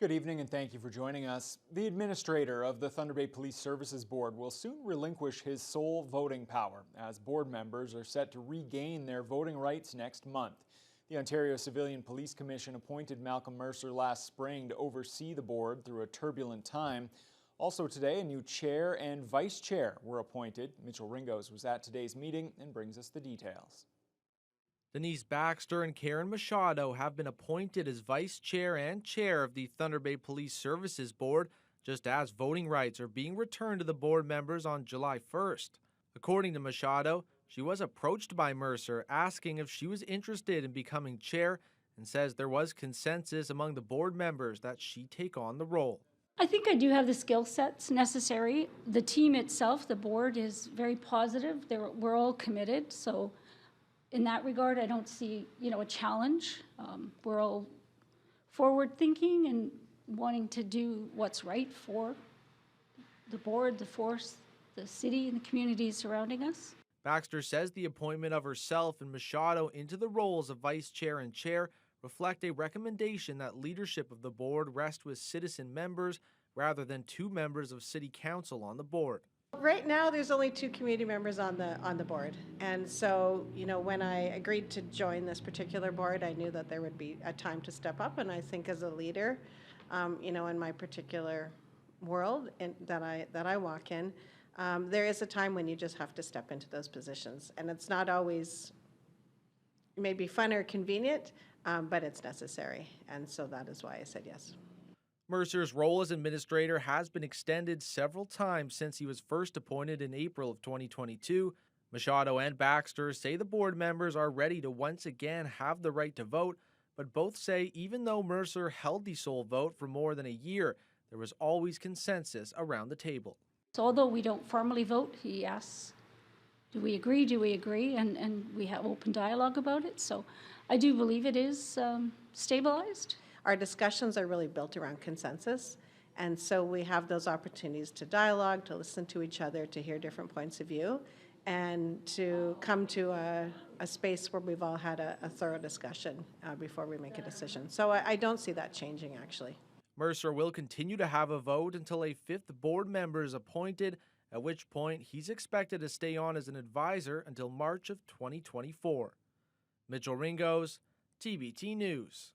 Good evening and thank you for joining us. The administrator of the Thunder Bay Police Services Board will soon relinquish his sole voting power as board members are set to regain their voting rights next month. The Ontario Civilian Police Commission appointed Malcolm Mercer last spring to oversee the board through a turbulent time. Also today, a new chair and vice chair were appointed. Mitchell Ringos was at today's meeting and brings us the details. Denise Baxter and Karen Machado have been appointed as vice chair and chair of the Thunder Bay Police Services Board, just as voting rights are being returned to the board members on July 1st. According to Machado, she was approached by Mercer asking if she was interested in becoming chair and says there was consensus among the board members that she take on the role. I think I do have the skill sets necessary. The team itself, the board, is very positive. We're all committed, so in that regard, I don't see, a challenge. We're all forward-thinking and wanting to do what's right for the board, the force, the city, and the communities surrounding us. Baxter says the appointment of herself and Machado into the roles of vice chair and chair reflect a recommendation that leadership of the board rest with citizen members rather than two members of city council on the board. Right now, there's only two community members on the board, and so when I agreed to join this particular board, I knew that there would be a time to step up. And I think as a leader, in my particular world that I walk in, there is a time when you just have to step into those positions, and it's not always maybe fun or convenient, but it's necessary, and so that is why I said yes. Mercer's role as administrator has been extended several times since he was first appointed in April of 2022. Machado and Baxter say the board members are ready to once again have the right to vote, but both say even though Mercer held the sole vote for more than a year, there was always consensus around the table. So although we don't formally vote, he asks, do we agree, and we have open dialogue about it. So I do believe it is stabilized. Our discussions are really built around consensus, and so we have those opportunities to dialogue, to listen to each other, to hear different points of view, and to come to a space where we've all had a thorough discussion before we make a decision. So I don't see that changing, actually. Mercer will continue to have a vote until a fifth board member is appointed, at which point he's expected to stay on as an advisor until March of 2024. Mitchell Ringos, TBT News.